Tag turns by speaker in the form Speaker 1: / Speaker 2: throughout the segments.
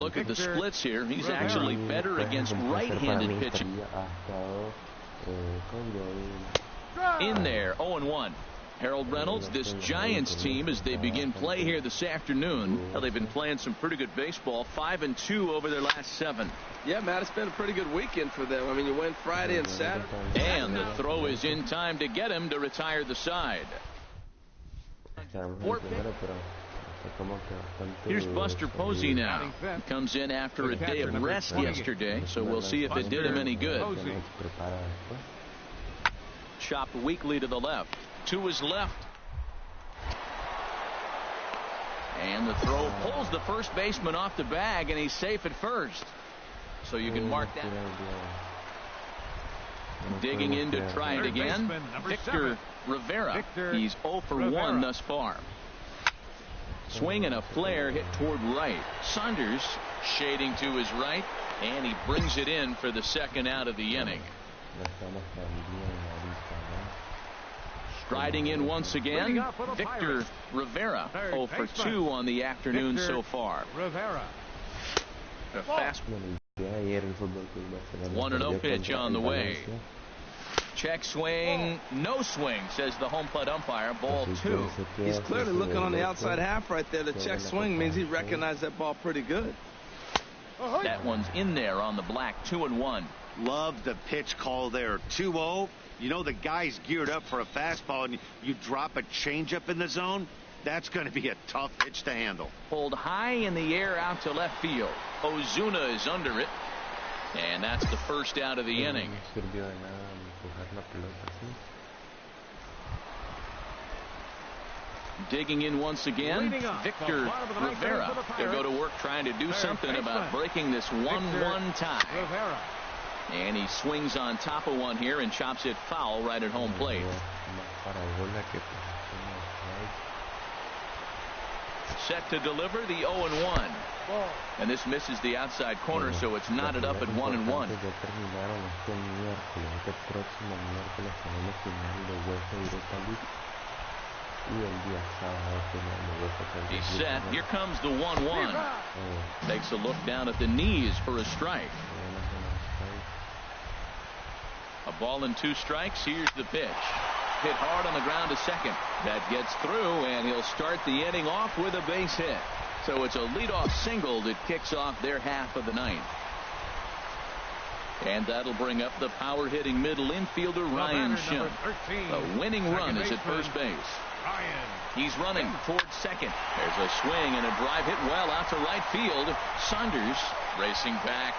Speaker 1: look at the splits here. He's actually better against right-handed pitching. In there, 0-1. Harold Reynolds, this Giants team, as they begin play here this afternoon, they've been playing some pretty good baseball, 5-2 over their last 7.
Speaker 2: Yeah, Matt, it's been a pretty good weekend for them. I mean, you win Friday and Saturday.
Speaker 1: And the throw is in time to get him to retire the side. Here's Buster Posey now. He comes in after a day of rest yesterday, so we'll see if it did him any good. Chopped weakly to the left. To his left. And the throw pulls the first baseman off the bag, and he's safe at first. So you can mark that. Digging in to try it again. Victor Rivera. He's 0 for 1 thus far. Swing and a flare hit toward right. Saunders shading to his right, and he brings it in for the second out of the inning. Striding in once again, Victor Rivera, 0 for 2 on the afternoon so far. A fast 1-0 pitch on the way. Check swing, no swing, says the home plate umpire. Ball 2.
Speaker 2: He's clearly looking on the outside half right there. The check swing means he recognized that ball pretty good.
Speaker 1: That one's in there on the black. 2-1.
Speaker 3: Love the pitch call there. 2-0. You know the guy's geared up for a fastball, and you drop a changeup in the zone. That's going to be a tough pitch to handle.
Speaker 1: Pulled high in the air out to left field. Ozuna is under it, and that's the first out of the inning. Digging in once again, Victor Rivera. They'll go to work trying to do something about breaking this 1-1 tie. And he swings on top of one here and chops it foul right at home plate. Set to deliver the 0-1. And this misses the outside corner, so it's knotted up at 1-1. He's set. Here comes the 1-1. Takes a look down at the knees for a strike. A ball and 2 strikes. Here's the pitch. Hit hard on the ground to second. That gets through, and he'll start the inning off with a base hit. So it's a leadoff single that kicks off their half of the ninth. And that'll bring up the power-hitting middle infielder Ryan Schimpf. The winning run is at first base. He's running towards second. There's a swing and a drive hit well out to right field. Saunders racing back.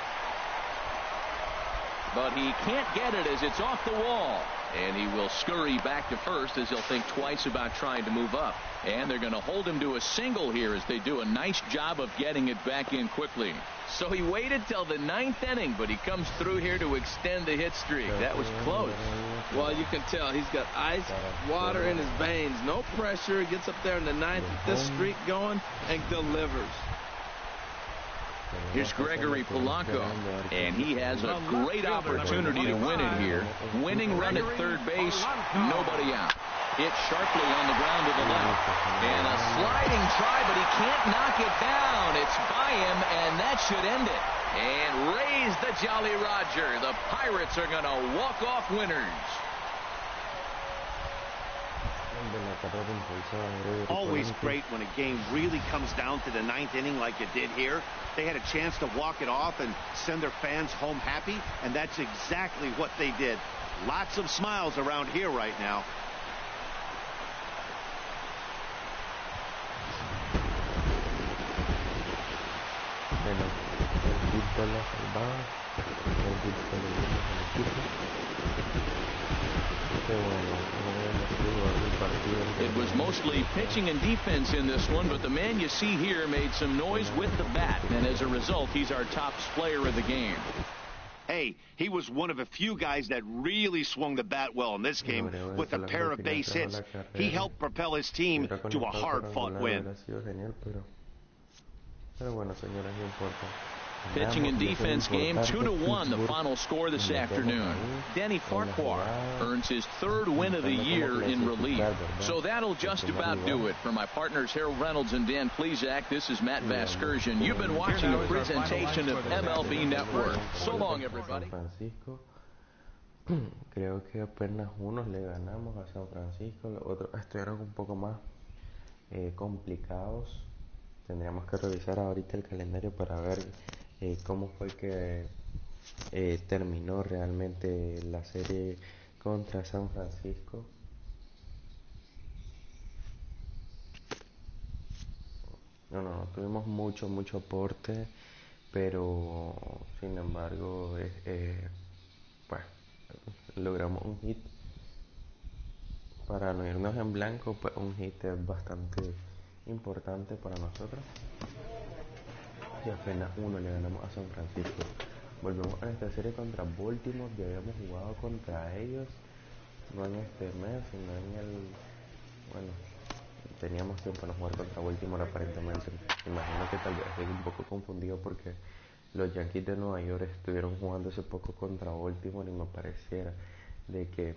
Speaker 1: But he can't get it as it's off the wall. And he will scurry back to first as he'll think twice about trying to move up. And they're going to hold him to a single here as they do a nice job of getting it back in quickly. So he waited till the 9th inning, but he comes through here to extend the hit streak. That was close.
Speaker 2: Well, you can tell he's got ice water in his veins. No pressure. He gets up there in the 9th with this streak going and delivers.
Speaker 1: Here's Gregory Polanco, and he has a great opportunity to win it here. Winning run at third base, nobody out. Hit sharply on the ground to the left. And a sliding try, but he can't knock it down. It's by him, and that should end it. And raise the Jolly Roger. The Pirates are going to walk off winners.
Speaker 3: Always great when a game really comes down to the 9th inning like it did here. They had a chance to walk it off and send their fans home happy, and that's exactly what they did. Lots of smiles around here right now.
Speaker 1: It was mostly pitching and defense in this one, but the man you see here made some noise with the bat, and as a result, he's our top player of the game.
Speaker 3: Hey, he was one of a few guys that really swung the bat well in this game with a pair of base hits. He helped propel his team to a hard-fought win.
Speaker 1: Pitching and defense game, 2-1, the final score this afternoon. Danny Farquhar earns his third win of the year in relief. So that'll just about do it. For my partners Harold Reynolds and Dan Plesac, this is Matt Vasgersian. You've been watching a presentation of MLB Network. So long, everybody.
Speaker 4: Creo que apenas unos le ganamos a San Francisco, los otros estuvieron un poco más complicados. Tendríamos que revisar ahorita el calendario para ver cómo fue que terminó realmente la serie contra San Francisco. No tuvimos mucho aporte, pero sin embargo pues logramos un hit. Para no irnos en blanco, pues un hit es bastante importante para nosotros. Y apenas uno le ganamos a San Francisco. Volvemos a esta serie contra Baltimore. Ya habíamos jugado contra ellos, no en este mes, sino en el... Bueno, teníamos tiempo de jugar contra Baltimore aparentemente. Imagino que tal vez estoy un poco confundido porque los Yankees de Nueva York estuvieron jugando hace poco contra Baltimore y me pareciera de que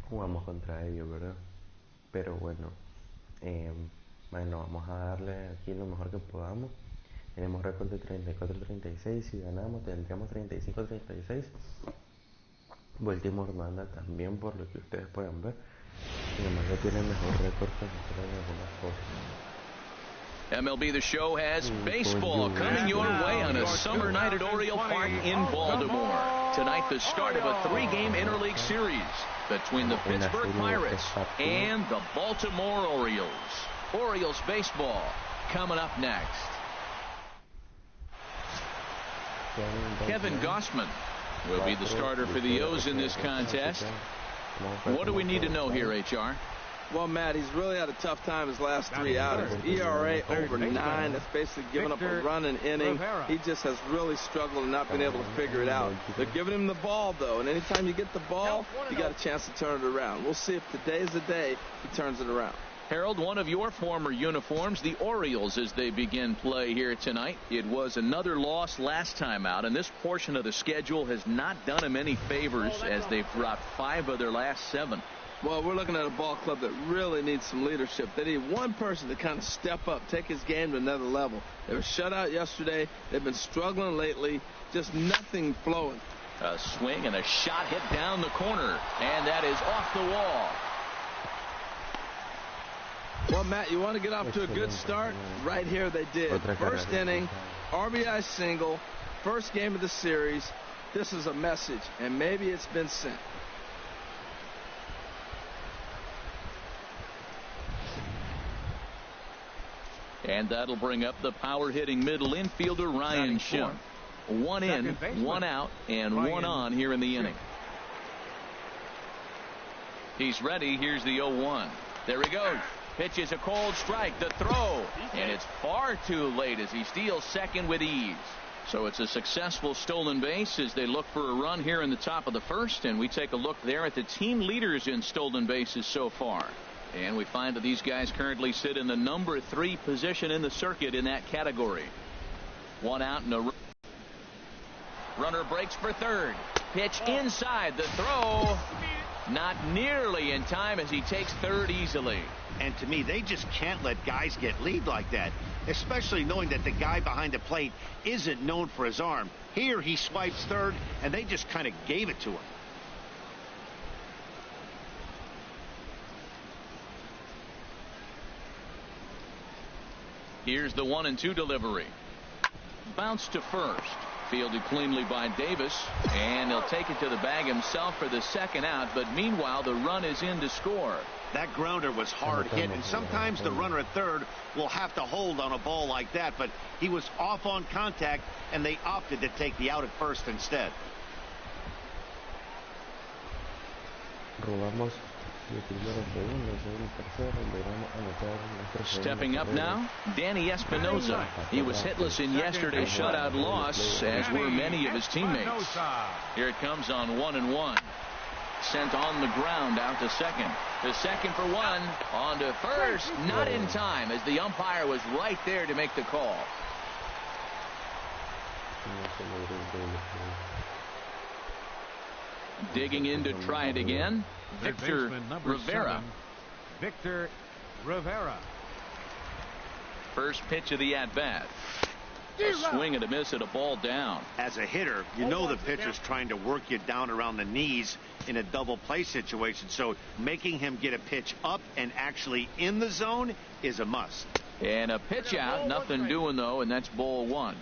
Speaker 4: jugamos contra ellos, ¿verdad? Pero bueno, vamos a darle aquí lo mejor que podamos. Tenemos récord de 34-36. Si ganamos tendríamos 35-36. Baltimore manda también, por lo que ustedes pueden ver. Sin embargo, tiene el mejor récord que nosotros en algunas cosas.
Speaker 1: MLB The Show has baseball coming your way on a summer night at Oriole Park in Baltimore. Tonight, the start of a 3-game interleague series between the Pittsburgh Pirates and the Baltimore Orioles. Orioles baseball coming up next. Kevin Gausman will be the starter for the O's in this contest. What do we need to know here, HR?
Speaker 2: Well, Matt, he's really had a tough time his last 3 outings. ERA over 9. That's basically giving up a run an inning. He just has really struggled and not been able to figure it out. They're giving him the ball, though, and anytime you get the ball, you got a chance to turn it around. We'll see if today's the day he turns it around.
Speaker 1: Harold, one of your former uniforms, the Orioles, as they begin play here tonight. It was another loss last time out, and this portion of the schedule has not done them any favors as they've dropped 5 of their last 7.
Speaker 2: Well, we're looking at a ball club that really needs some leadership. They need one person to kind of step up, take his game to another level. They were shut out yesterday. They've been struggling lately. Just nothing flowing.
Speaker 1: A swing and a shot hit down the corner, and that is off the wall.
Speaker 2: Well, Matt, you want to get off to a good start? Right here they did. First inning, RBI single, first game of the series. This is a message, and maybe it's been sent.
Speaker 1: And that'll bring up the power-hitting middle infielder Ryan Schimm. 1 in, 1 out, and 1 on here in the inning. He's ready. Here's the 0-1. There he goes. Pitches a cold strike. The throw. And it's far too late as he steals second with ease. So it's a successful stolen base as they look for a run here in the top of the first. And we take a look there at the team leaders in stolen bases so far. And we find that these guys currently sit in the number 3 position in the circuit in that category. 1 out and a runner breaks for third. Pitch inside. The throw. Not nearly in time as he takes third easily.
Speaker 3: And to me, they just can't let guys get lead like that, especially knowing that the guy behind the plate isn't known for his arm. Here he swipes third, and they just kind of gave it to him.
Speaker 1: Here's the 1-2 delivery. Bounce to first. Fielded cleanly by Davis, and he'll take it to the bag himself for the second out, but meanwhile the run is in to score.
Speaker 3: That grounder was hard hit, and sometimes the runner at third will have to hold on a ball like that, but he was off on contact, and they opted to take the out at first instead.
Speaker 1: Stepping up now, Danny Espinosa. He was hitless in yesterday's shutout loss, as were many of his teammates. Here it comes on 1-1. Sent on the ground out to second. The second for 1. On to first. Not in time as the umpire was right there to make the call. Digging in to try it again, Victor Rivera.
Speaker 5: Victor Rivera.
Speaker 1: First pitch of the at-bat. A swing and a miss at a ball down.
Speaker 3: As a hitter, you know the pitcher's trying to work you down around the knees in a double play situation, so making him get a pitch up and actually in the zone is a must.
Speaker 1: And a pitch out, nothing doing though, and that's ball one.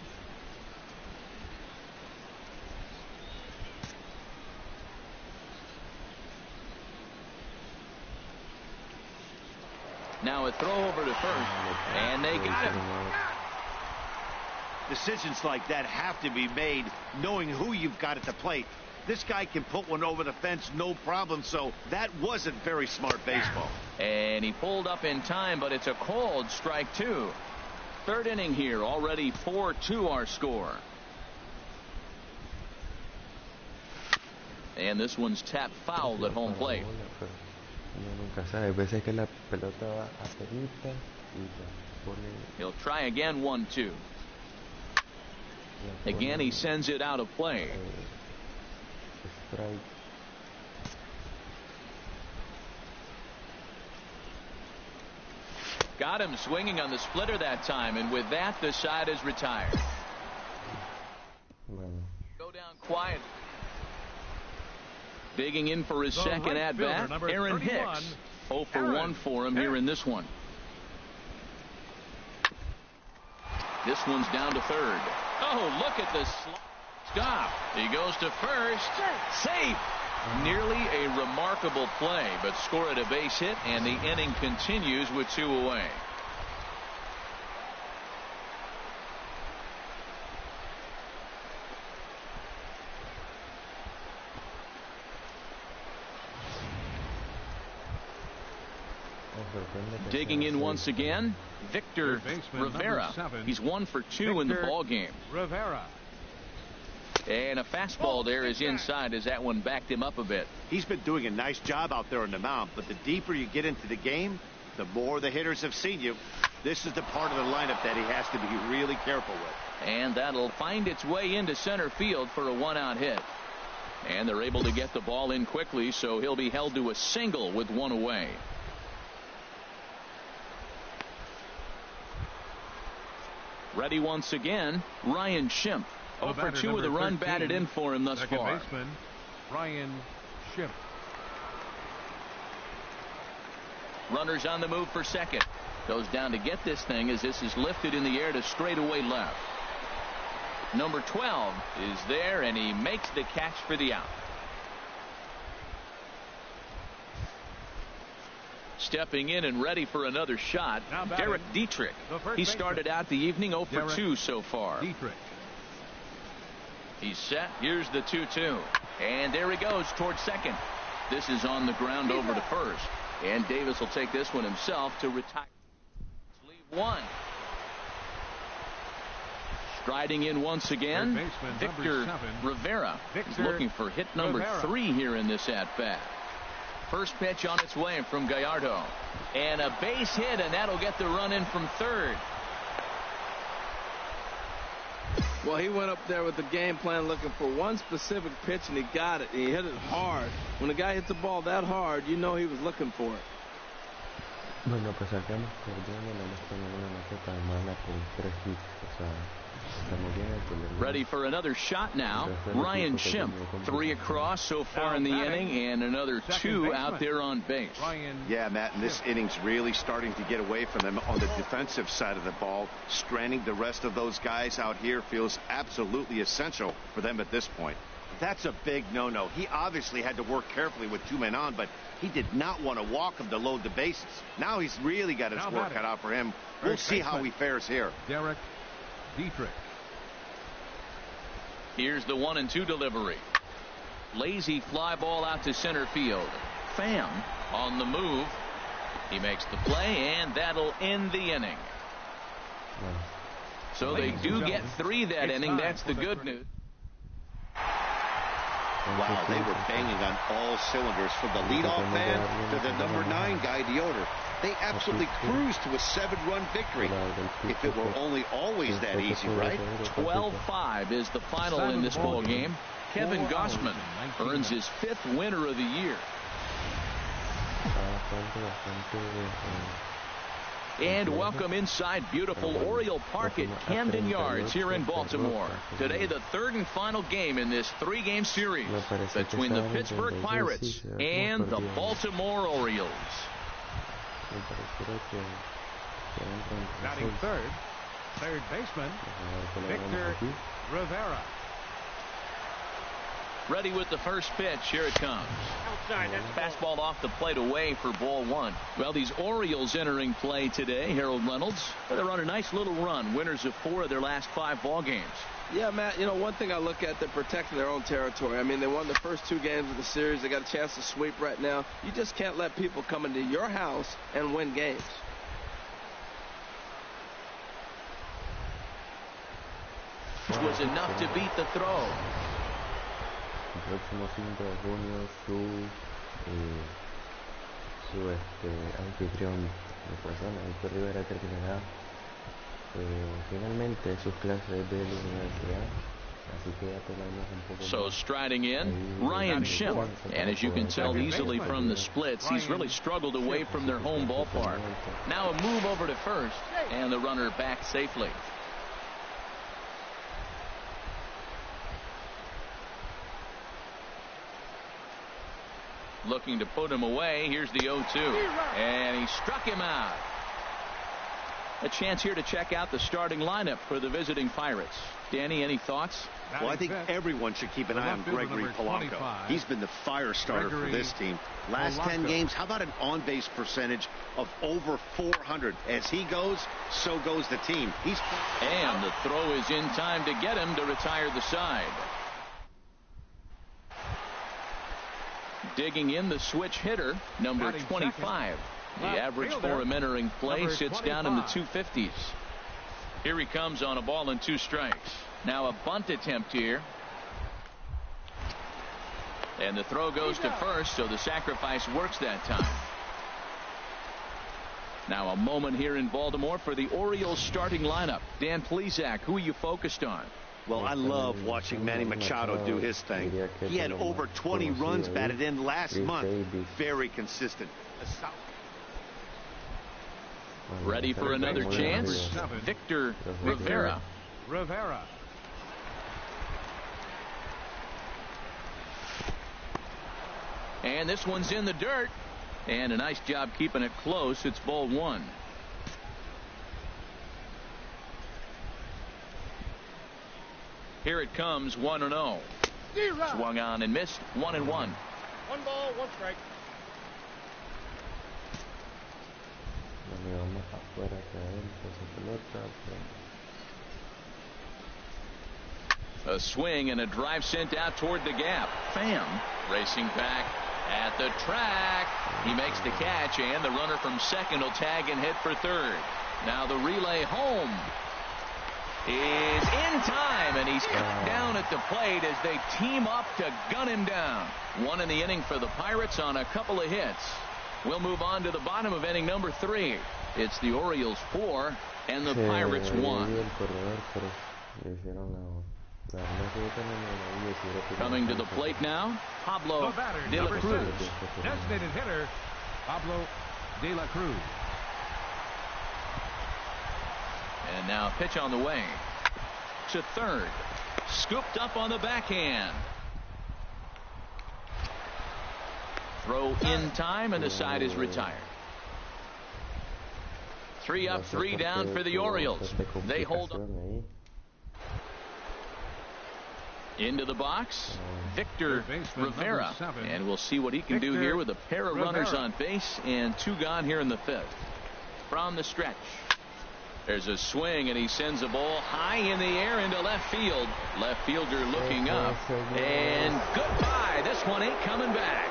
Speaker 1: Now a throw over to first, and they got him.
Speaker 3: Decisions like that have to be made knowing who you've got at the plate. This guy can put one over the fence, no problem, so that wasn't very smart baseball.
Speaker 1: And he pulled up in time, but it's a called strike two. Third inning here, already 4-2 our score. And this one's tapped foul at home plate. He'll try again, 1-2. Again, he sends it out of play. Got him swinging on the splitter that time, and with that, the side is retired. Go down quiet. Digging in for his second at-bat, Aaron Hicks. 0 for 1 for him here in this one. This one's down to third. Oh, look at this stop. He goes to first. Safe. Nearly a remarkable play, but scored a base hit, and the inning continues with 2 away. Digging in once again, Victor Rivera. He's 1 for 2 in the ball game.
Speaker 5: Rivera.
Speaker 1: And a fastball there is inside as that one backed him up a bit.
Speaker 3: He's been doing a nice job out there on the mound, but the deeper you get into the game, the more the hitters have seen you. This is the part of the lineup that he has to be really careful with.
Speaker 1: And that'll find its way into center field for a 1-out hit. And they're able to get the ball in quickly, so he'll be held to a single with 1 away. Ready once again, Ryan Schimpf. 0 for 2 with a run batted in for him thus far.
Speaker 5: Baseman, Ryan Schimpf.
Speaker 1: Runners on the move for second. Goes down to get this thing as this is lifted in the air to straightaway left. Number 12 is there, and he makes the catch for the out. Stepping in and ready for another shot, Derek Dietrich. He started out the evening 0 for 2 so far.
Speaker 5: Dietrich.
Speaker 1: He's set. Here's the 2-2. And there he goes towards second. This is on the ground over to first. And Davis will take this one himself to retire. Leave one. Striding in once again, Victor Rivera. He's looking for hit number 3 here in this at-bat. First pitch on its way from Gallardo. And a base hit, and that'll get the run in from third.
Speaker 2: Well, he went up there with the game plan looking for one specific pitch, and he got it. And he hit it hard. When a guy hits the ball that hard, you know he was looking for it.
Speaker 4: Bueno, pues acá nos perdemos, no nos tenemos una nota tan mala por 3 hits. O sea, estamos bien.
Speaker 1: Ready for another shot now. Ryan Schimpf, 3 across so far in the inning, and another 2 out there on base.
Speaker 3: Yeah, Matt, and this inning's really starting to get away from them on the defensive side of the ball. Stranding the rest of those guys out here feels absolutely essential for them at this point. That's a big no-no. He obviously had to work carefully with 2 men on, but he did not want to walk him to load the bases. Now he's really got his work cut out for him. We'll see how he fares here.
Speaker 5: Derek Dietrich.
Speaker 1: Here's the 1-2 delivery. Lazy fly ball out to center field. Pham on the move. He makes the play, and that'll end the inning. So they do get 3 that inning. That's the good news.
Speaker 3: Wow, they were banging on all cylinders from the leadoff man to the number 9 guy, the owner. They absolutely cruised to a 7-run victory. If it were only always that easy, right?
Speaker 1: 12-5 is the final in this ball game. Kevin Gossman earns his 5th winner of the year. And welcome inside beautiful Oriole Park at Camden Yards here in Baltimore. Today, the 3rd and final game in this 3-game series between the Pittsburgh Pirates and the Baltimore Orioles.
Speaker 5: Batting third baseman, Victor Rivera.
Speaker 1: Ready with the first pitch. Here it comes. Outside. Fastball off the plate away for ball 1. Well, these Orioles entering play today, Harold Reynolds, they're on a nice little run. Winners of 4 of their last 5 ball games.
Speaker 2: Yeah, Matt, you know, one thing I look at, they're protecting their own territory. I mean, they won the first 2 games of the series. They got a chance to sweep right now. You just can't let people come into your house and win games.
Speaker 1: Was enough to beat the throw.
Speaker 4: El próximo 5 de junio su anfitrión de persona, Victor Rivera, terminará finalmente sus clases de la universidad. Así que ya tenemos un poco.
Speaker 1: So striding in, Ryan Schimm. And as you can tell easily from the splits, he's really struggled away from their home ballpark. Now a move over to first, and the runner back safely. Looking to put him away. Here's the 0-2. And he struck him out. A chance here to check out the starting lineup for the visiting Pirates. Danny, any thoughts?
Speaker 3: Well, I think everyone should keep an eye on Gregory Polanco. He's been the fire starter for this team. Last 10 games, how about an on-base percentage of over 400? As he goes, so goes the team.
Speaker 1: And the throw is in time to get him to retire the side. Digging in the switch hitter, number 25. The average for him entering play sits down in the 250s. Here he comes on a ball and 2 strikes. Now a bunt attempt here. And the throw goes to first, so the sacrifice works that time. Now a moment here in Baltimore for the Orioles starting lineup. Dan Plesac, who are you focused on?
Speaker 3: Well, I love watching Manny Machado do his thing. He had over 20 runs batted in last month. Very consistent.
Speaker 1: Ready for another chance? Victor Rivera. And this one's in the dirt. And a nice job keeping it close. It's ball 1. Here it comes, 1-0. Swung on and missed, 1-1.
Speaker 6: 1 ball, 1 strike.
Speaker 1: A swing and a drive sent out toward the gap. Pham racing back at the track. He makes the catch, and the runner from second will tag and hit for third. Now the relay home is in time, and he's cut down at the plate as they team up to gun him down. 1 in the inning for the Pirates on a couple of hits. We'll move on to the bottom of inning number 3. It's the Orioles 4 and the Pirates 1. Coming to the plate now, Pablo De La Cruz.
Speaker 5: Designated hitter, Pablo De La Cruz.
Speaker 1: And now a pitch on the way to third. Scooped up on the backhand. Throw in time, and the side is retired. 3 up, 3 down for the Orioles. They hold on. Into the box, Victor Rivera. And we'll see what he can do here with a pair of runners on base and 2 gone here in the 5th. From the stretch. There's a swing, and he sends a ball high in the air into left field. Left fielder looking up. And goodbye. This one ain't coming back.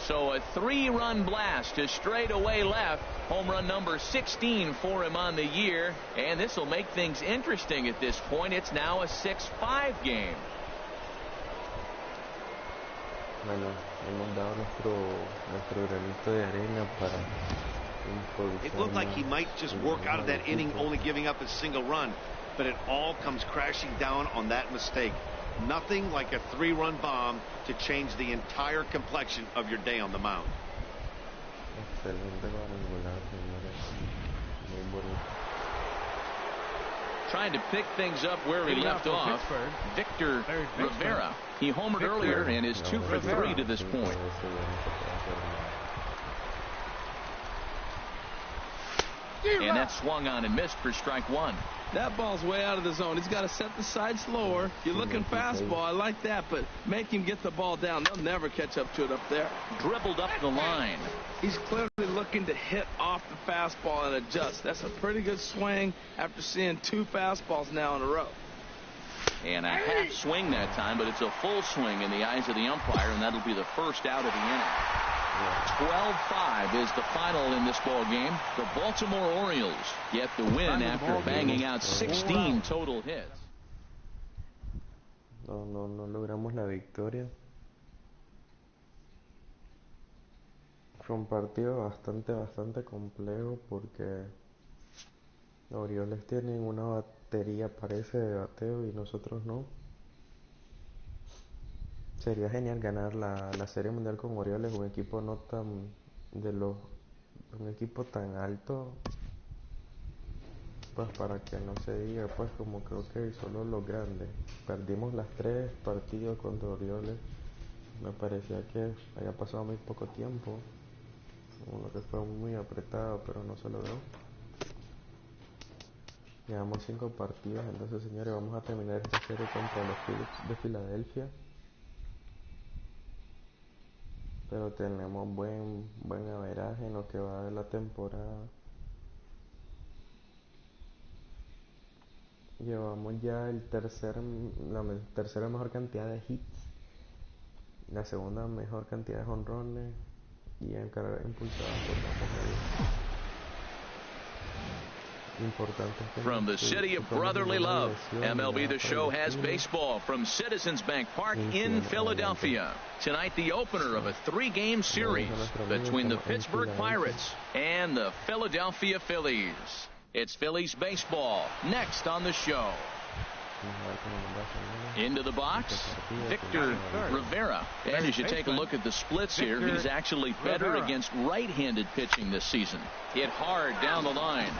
Speaker 1: So a 3-run blast to straightaway left. Home run number 16 for him on the year. And this will make things interesting at this point. It's now a 6-5 game.
Speaker 4: Bueno, hemos dado nuestro granito de arena para improvisar.
Speaker 3: It looked like he might just work out of that inning only giving up a single run, but it all comes crashing down on that mistake. Nothing like a 3-run bomb to change the entire complexion of your day on the mound.
Speaker 4: Excelente cuadrangular, señores. Muy bonito.
Speaker 1: Trying to pick things up where he left off, Victor Rivera. He homered earlier and is 2 for 3 to this point. And that swung on and missed for strike one.
Speaker 2: That ball's way out of the zone. He's got to set the side slower. You're looking fastball. I like that, but make him get the ball down. They'll never catch up to it up there.
Speaker 1: Dribbled up the line.
Speaker 2: He's clearly looking to hit off the fastball and adjust. That's a pretty good swing after seeing 2 fastballs now in a row.
Speaker 1: And a half swing that time, but it's a full swing in the eyes of the umpire, and that'll be the first out of the inning. 12-5 is the final in this ball game. The Baltimore Orioles get the win after banging out 16 total hits.
Speaker 4: No logramos la victoria. Fue un partido bastante complejo porque los Orioles tienen una batería, parece, de bateo y nosotros no. Sería genial ganar la Serie Mundial con Orioles, un equipo no tan un equipo tan alto, pues para que no se diga, pues como que ok, solo los grandes. Perdimos las 3 partidos contra Orioles. Me parecía que había pasado muy poco tiempo, uno que fue muy apretado, pero no se logró. Llevamos 5 partidos, entonces señores, vamos a terminar esta serie contra los Phillies de Filadelfia. Pero tenemos buen averaje en lo que va de la temporada. Llevamos ya la tercera mejor cantidad de hits, la segunda mejor cantidad de jonrones y en carreras impulsadas por la
Speaker 1: From the city of brotherly love, MLB The Show has baseball from Citizens Bank Park in Philadelphia. Tonight, the opener of a 3-game series between the Pittsburgh Pirates and the Philadelphia Phillies. It's Phillies baseball next on the show. Into the box, Victor Rivera. And as you take a look at the splits here, he's actually better against right-handed pitching this season. Hit hard down the line.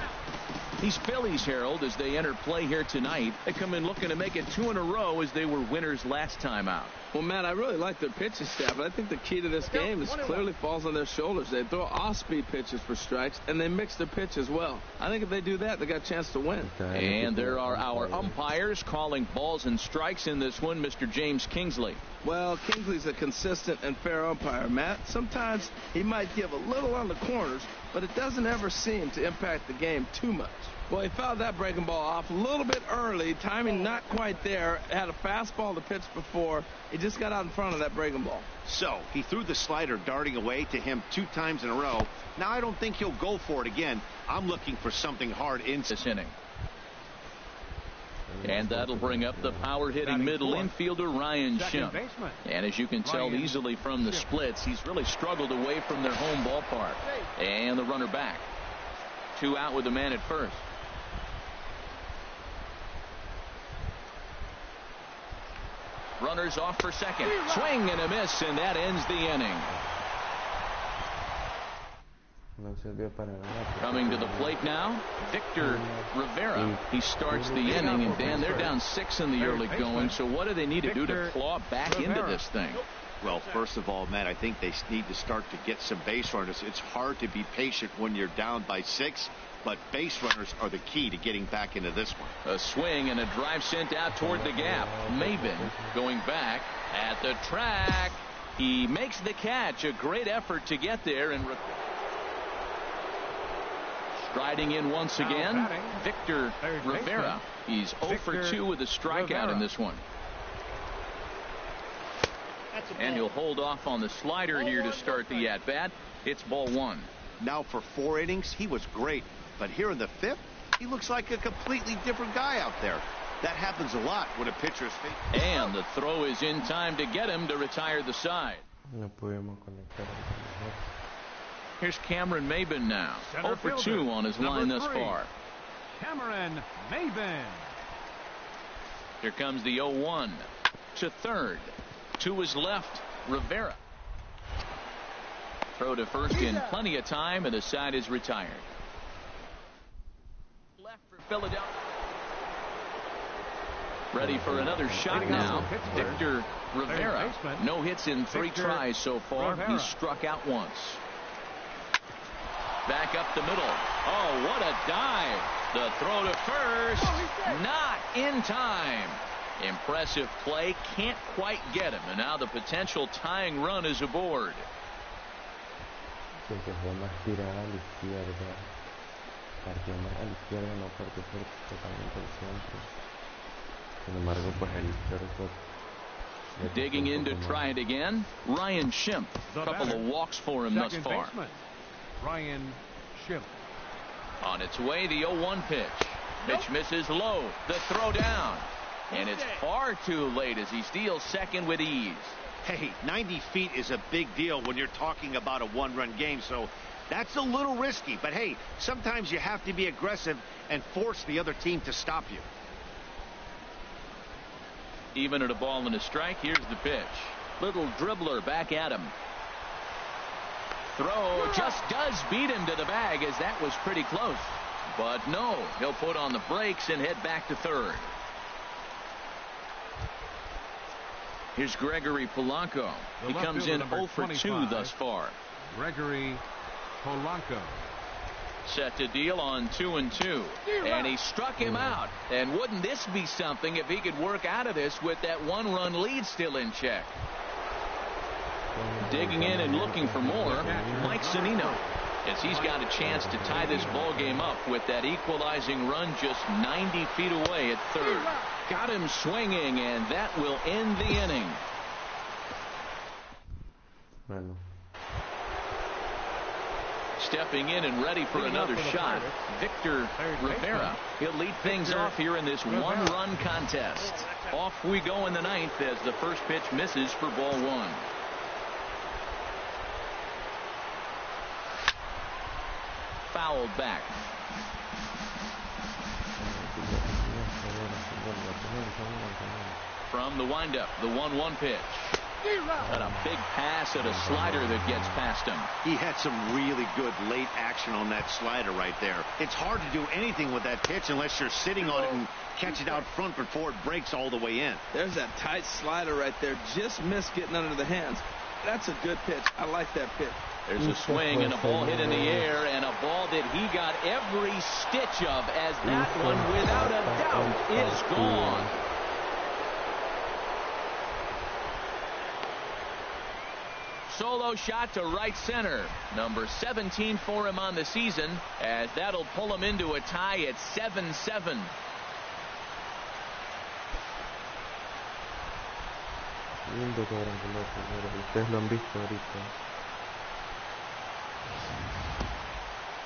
Speaker 1: These Phillies, Harold, as they enter play here tonight, they come in looking to make it 2 in a row as they were winners last time out.
Speaker 2: Well, Matt, I really like their pitching staff, but I think the key to this game is clearly falls on their shoulders. They throw off-speed pitches for strikes, and they mix their pitch as well. I think if they do that, they got a chance to win.
Speaker 1: And there are our umpires calling balls and strikes in this one, Mr. James Kingsley.
Speaker 2: Well, Kingsley's a consistent and fair umpire, Matt. Sometimes he might give a little on the corners, but it doesn't ever seem to impact the game too much. Well, he fouled that breaking ball off a little bit early. Timing not quite there. Had a fastball to pitch before. He just got out in front of that breaking ball.
Speaker 3: So, he threw the slider darting away to him 2 times in a row. Now, I don't think he'll go for it again. I'm looking for something hard in
Speaker 1: this inning. And that'll bring up the power-hitting middle infielder, Ryan Schimpf. And as you can tell easily from the splits, he's really struggled away from their home ballpark. And the runner back. 2 out with the man at first. Runners off for second. Swing and a miss, and that ends the inning. Coming to the plate now, Victor Rivera. He starts the inning, and Dan, they're down 6 in the early going, so what do they need to do to claw back into this thing?
Speaker 3: Well, first of all, Matt, I think they need to start to get some base runners. It's hard to be patient when you're down by 6, but base runners are the key to getting back into this one.
Speaker 1: A swing and a drive sent out toward the gap. Maben going back at the track. He makes the catch. A great effort to get there. And striding in once again, Victor Rivera. He's 0 for 2 with a strikeout in this one. And he'll hold off on the slider here to start the at-bat. It's ball 1.
Speaker 3: Now for 4 innings, he was great. But here in the 5th, he looks like a completely different guy out there. That happens a lot when a pitcher's
Speaker 1: and the throw is in time to get him to retire the side.
Speaker 4: No pudimos conectar mejor.
Speaker 1: Here's Cameron Maybin now. 0 for 2 on his line thus far.
Speaker 5: Cameron Maybin.
Speaker 1: Here comes the 0-1 to third. To his left, Rivera. Throw to first in plenty of time, and the side is retired. Left for Philadelphia. Ready for another shot now. Victor Rivera. No hits in 3 tries so far. He's struck out once. Back up the middle. Oh, what a dive. The throw to first. Not in time. Impressive play. Can't quite get him. And now the potential tying run is aboard.
Speaker 4: Siempre fue más tirada a la izquierda. Partió más a la izquierda, no partió totalmente al centro. Sin embargo, pues el shortstop.
Speaker 1: Digging in to try it again. Ryan Schimpf. A couple of walks for him thus far.
Speaker 5: Ryan Schimpf.
Speaker 1: On its way, the 0-1 pitch. Pitch misses low. The throw down. And it's far too late as he steals second with ease.
Speaker 3: Hey, 90 feet is a big deal when you're talking about a one-run game, so that's a little risky. But hey, sometimes you have to be aggressive and force the other team to stop you.
Speaker 1: Even at a ball and a strike, here's the pitch. Little dribbler back at him. Throw just does beat him to the bag, as that was pretty close. But no, he'll put on the brakes and head back to third. Here's Gregory Polanco. He comes in 0 for 2 thus far.
Speaker 5: Gregory Polanco.
Speaker 1: Set to deal on 2-2. And he struck him out. And wouldn't this be something if he could work out of this with that 1-run lead still in check? Digging in and looking for more, Mike Zunino, as he's got a chance to tie this ball game up with that equalizing run just 90 feet away at third. Got him swinging, and that will end the inning.
Speaker 4: Bueno.
Speaker 1: Stepping in and ready for another shot, Victor Rivera. He'll lead things off here in this one-run contest. Off we go in the 9th as the first pitch misses for ball 1. Fouled back. From the windup, the 1-1 pitch. And a big pass at a slider that gets past him.
Speaker 3: He had some really good late action on that slider right there. It's hard to do anything with that pitch unless you're sitting on it and catch it out front before it breaks all the way in.
Speaker 2: There's that tight slider right there. Just missed getting under the hands. That's a good pitch. I like that pitch.
Speaker 1: There's a swing and a ball hit in the air, and a ball that he got every stitch of, as that one, without a doubt, is gone. Solo shot to right center. Number 17 for him on the season, as that'll pull him into a tie at 7-7.
Speaker 4: Lindo cuadrangular, ustedes lo han visto ahorita.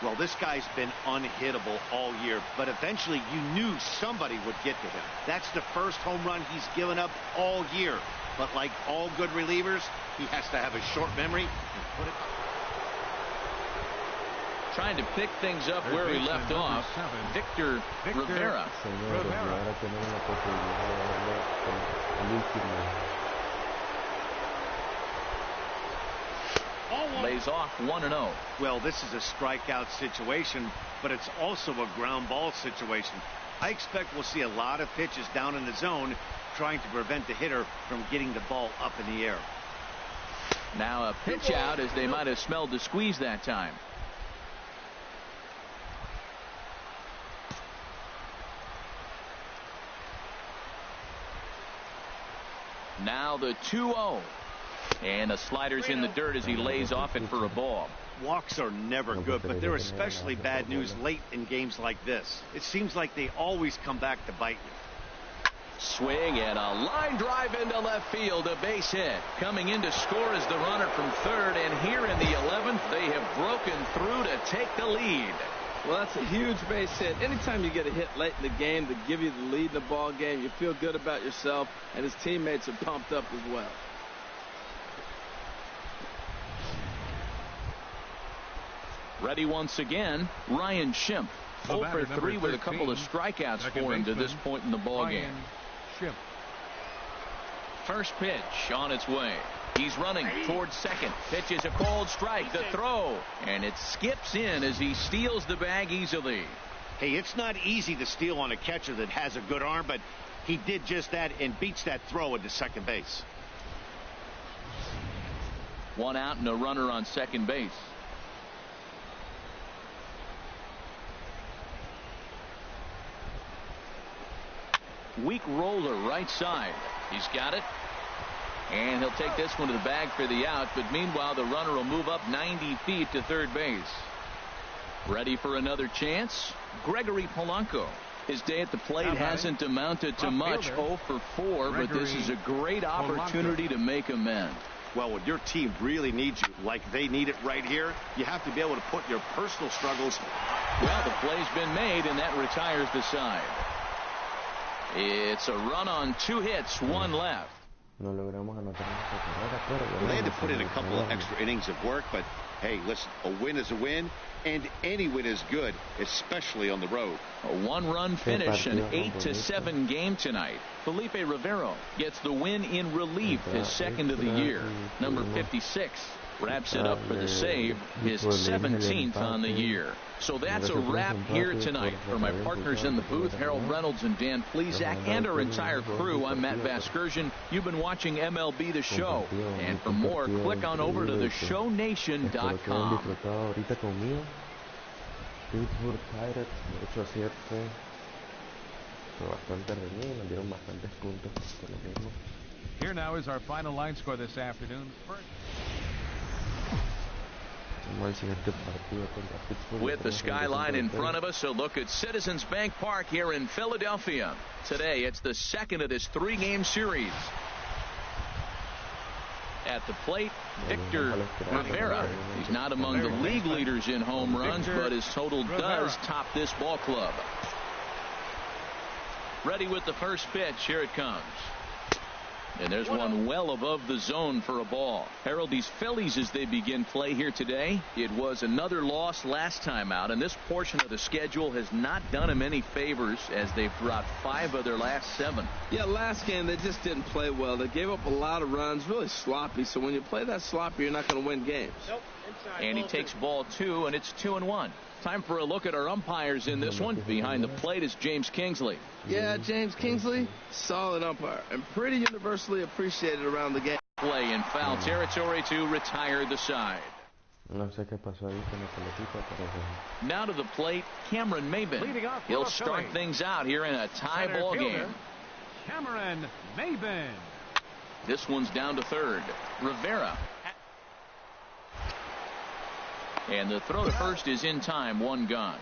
Speaker 3: Well, this guy's been unhittable all year, but eventually you knew somebody would get to him. That's the first home run he's given up all year. But like all good relievers, he has to have a short memory and put it.
Speaker 1: Trying to pick things up where he left off, Victor Rivera. Lays off 1-0.
Speaker 3: Well, this is a strikeout situation, but it's also a ground ball situation. I expect we'll see a lot of pitches down in the zone trying to prevent the hitter from getting the ball up in the air.
Speaker 1: Now a pitch out, as they might have smelled the squeeze that time. Now the 2-0. And a slider's in the dirt as he lays off it for a ball.
Speaker 3: Walks are never good, but they're especially bad news late in games like this. It seems like they always come back to bite you.
Speaker 1: Swing and a line drive into left field, a base hit. Coming in to score is the runner from third, and here in the 11th, they have broken through to take the lead.
Speaker 2: Well, that's a huge base hit. Anytime you get a hit late in the game to give you the lead in the ball game, you feel good about yourself, and his teammates are pumped up as well.
Speaker 1: Ready once again, Ryan Schimpf. 0 for 3 with a couple of strikeouts for him to this point in the ballgame. First pitch on its way. He's running towards second. Pitch is a cold strike. The throw. And it skips in as he steals the bag easily.
Speaker 3: Hey, it's not easy to steal on a catcher that has a good arm, but he did just that and beats that throw into second base.
Speaker 1: 1 out and a runner on second base. Weak roller right side. He's got it. And he'll take this one to the bag for the out. But meanwhile, the runner will move up 90 feet to third base. Ready for another chance? Gregory Polanco. His day at the plate hasn't amounted to much. 0 for 4, but this is a great opportunity to make amends.
Speaker 3: Well, when your team really needs you, like they need it right here, you have to be able to put your personal struggles.
Speaker 1: Well, the play's been made, and that retires the side. It's a run on 2 hits, 1 left.
Speaker 4: No logramos anotar.
Speaker 3: Well, they had to put in a couple of extra innings of work, but hey, listen, a win is a win, and any win is good, especially on the road.
Speaker 1: A 1-run finish, an 8-7 game tonight. Felipe Rivera gets the win in relief, his second of the year. Number 56 wraps it up for the save, his 17th on the year. So that's a wrap here tonight. For my partners in the booth, Harold Reynolds and Dan Plesac, and our entire crew, I'm Matt Vasgersian. You've been watching MLB The Show. And for more, click on over to theshownation.com.
Speaker 4: Pittsburgh Pirates, 8-7. Fue bastante reñido, nos dieron bastantes puntos por lo mismo.
Speaker 5: Here now is our final line score this afternoon.
Speaker 1: With the skyline in front of us, a look at Citizens Bank Park here in Philadelphia. Today, it's the second of this 3-game series. At the plate, Victor Rivera. He's not among the league leaders in home runs, but his total does top this ball club. Ready with the first pitch. Here it comes. And there's one well above the zone for a ball. Harold, these Phillies, as they begin play here today, it was another loss last time out, and this portion of the schedule has not done them any favors as they've dropped 5 of their last 7.
Speaker 2: Yeah, last game they just didn't play well. They gave up a lot of runs, really sloppy. So when you play that sloppy, you're not going to win games.
Speaker 6: Nope.
Speaker 1: And he takes ball 2, and it's 2-1. Time for a look at our umpires in this one. Behind the plate is James Kingsley.
Speaker 2: Yeah, James Kingsley, solid umpire, and pretty universally appreciated around the game.
Speaker 1: Play in foul territory to retire the side.
Speaker 4: No sé qué pasó ahí con la pelotita, pero
Speaker 1: now to the plate, Cameron Maybin. He'll start things out here in a tie ball game.
Speaker 5: Cameron Maybin.
Speaker 1: This one's down to third. Rivera. And the throw to first is in time. 1 gone.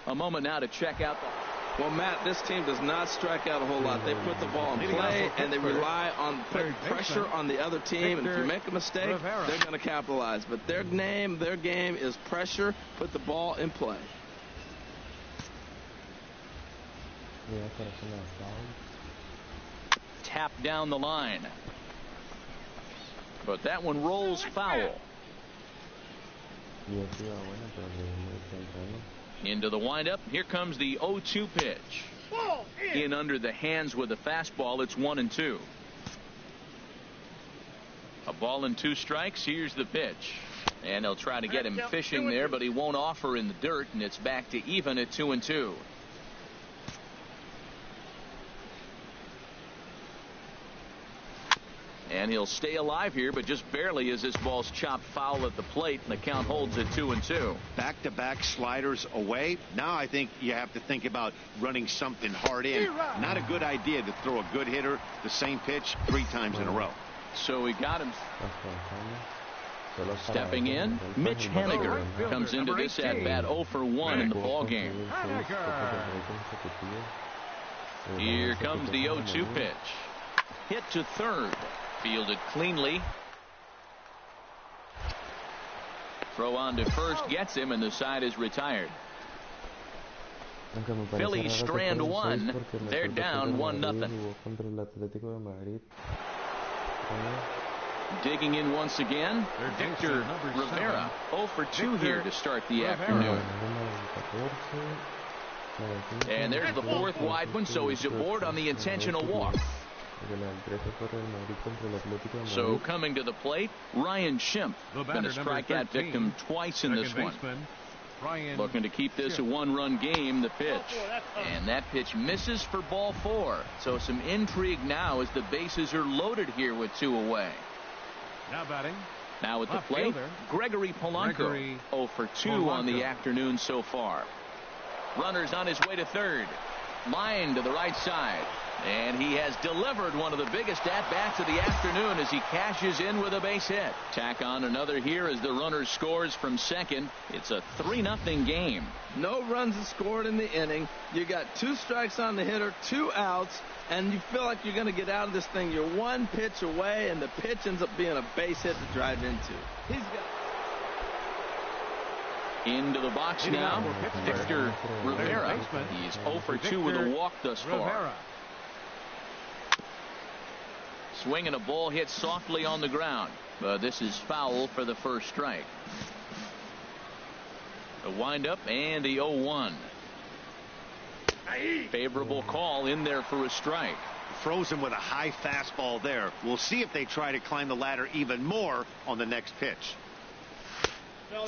Speaker 1: A moment now to check out the...
Speaker 2: Well, Matt, this team does not strike out a whole lot. They put the ball in play, and they rely on putting pressure on the other team. And if you make a mistake, they're going to capitalize. But their game is pressure, put the ball in play.
Speaker 1: Tap down the line. But that one rolls foul. Into the windup. Here comes the 0-2 pitch. In under the hands with a fastball. It's 1-2. A ball and 2 strikes. Here's the pitch. And they'll try to get him fishing there, but he won't offer in the dirt, and it's back to even at 2-2. And he'll stay alive here, but just barely as this ball's chopped foul at the plate, and the count holds at 2-2.
Speaker 3: Back-to-back sliders away. Now I think you have to think about running something hard in. Not a good idea to throw a good hitter the same pitch 3 times in a row.
Speaker 1: So he got him. Stepping in, Mitch Haniger comes into this at-bat 0 for 1 in the ballgame. Here comes the 0-2 pitch. Hit to third. Fielded cleanly. Throw on to first gets him, and the side is retired. Phillies strand 1. They're down 1-0. Digging in once again, Victor Rivera, 0 for 2 here to start the afternoon. And there's the fourth wide one, so he's aboard on the intentional walk. So coming to the plate, Ryan Schimpf, going to strike that victim twice in this one. Looking to keep this a one-run game, the pitch. And that pitch misses for ball 4. So some intrigue now as the bases are loaded here with 2 away.
Speaker 5: Now batting.
Speaker 1: Now at the plate, Gregory Polanco, 0 for 2 on the afternoon so far. Runner's on his way to third. Line to the right side. And he has delivered one of the biggest at-bats of the afternoon as he cashes in with a base hit. Tack on another here as the runner scores from second. It's a 3-0 game.
Speaker 2: No runs are scored in the inning. You got 2 strikes on the hitter, 2 outs, and you feel like you're going to get out of this thing. You're 1 pitch away, and the pitch ends up being a base hit to drive into. He's got...
Speaker 1: Into the box now, Victor Rivera. He's 0 for 2 with a walk thus far. Swinging a ball hit softly on the ground. This is foul for the first strike. The windup and the 0-1. Favorable call in there for a strike.
Speaker 3: Throws him with a high fastball there. We'll see if they try to climb the ladder even more on the next pitch.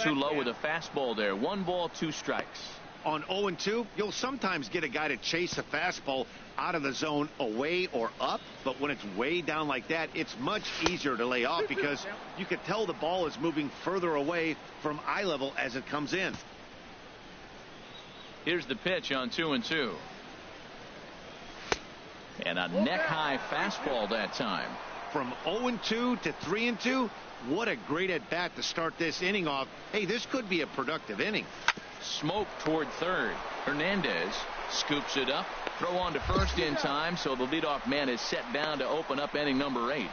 Speaker 1: Too low with a fastball there. 1 ball, 2 strikes.
Speaker 3: On 0-2, you'll sometimes get a guy to chase a fastball out of the zone away or up, but when it's way down like that, it's much easier to lay off because you can tell the ball is moving further away from eye level as it comes in.
Speaker 1: Here's the pitch on 2-2. And a neck-high fastball that time.
Speaker 3: From 0-2 to 3-2, what a great at-bat to start this inning off. Hey, this could be a productive inning.
Speaker 1: Smoke toward third. Hernandez scoops it up. Throw on to first in time, so the leadoff man is set down to open up inning number 8.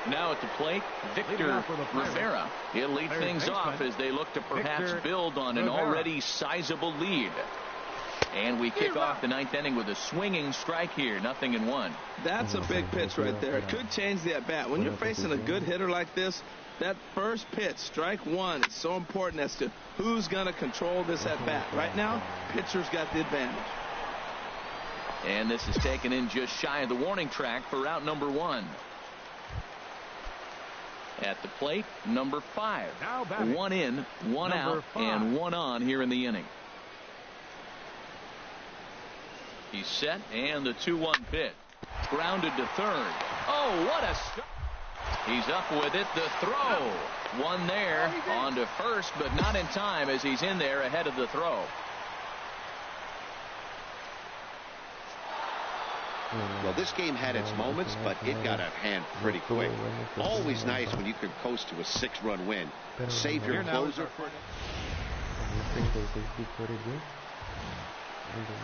Speaker 1: Now at the plate, Victor Rivera. He'll lead things off as they look to perhaps build on an already sizable lead. And we kick off the 9th inning with a swinging strike here, 0-1.
Speaker 2: That's a big pitch right there. It could change the at-bat. When you're facing a good hitter like this, that first pitch, strike 1, is so important as to who's going to control this at-bat. Right now, pitcher's got the advantage.
Speaker 1: And this is taken in just shy of the warning track for out number 1. At the plate, number 5. 1 in, 1 out, and 1 on here in the inning. He's set, and the 2-1 pitch. Grounded to third. Oh, what a start. He's up with it. The throw. One there on to first, but not in time as he's in there ahead of the throw.
Speaker 3: Well, this game had its moments, but it got out of hand pretty quick. Always nice when you can coast to a 6-run win. Save your closer for...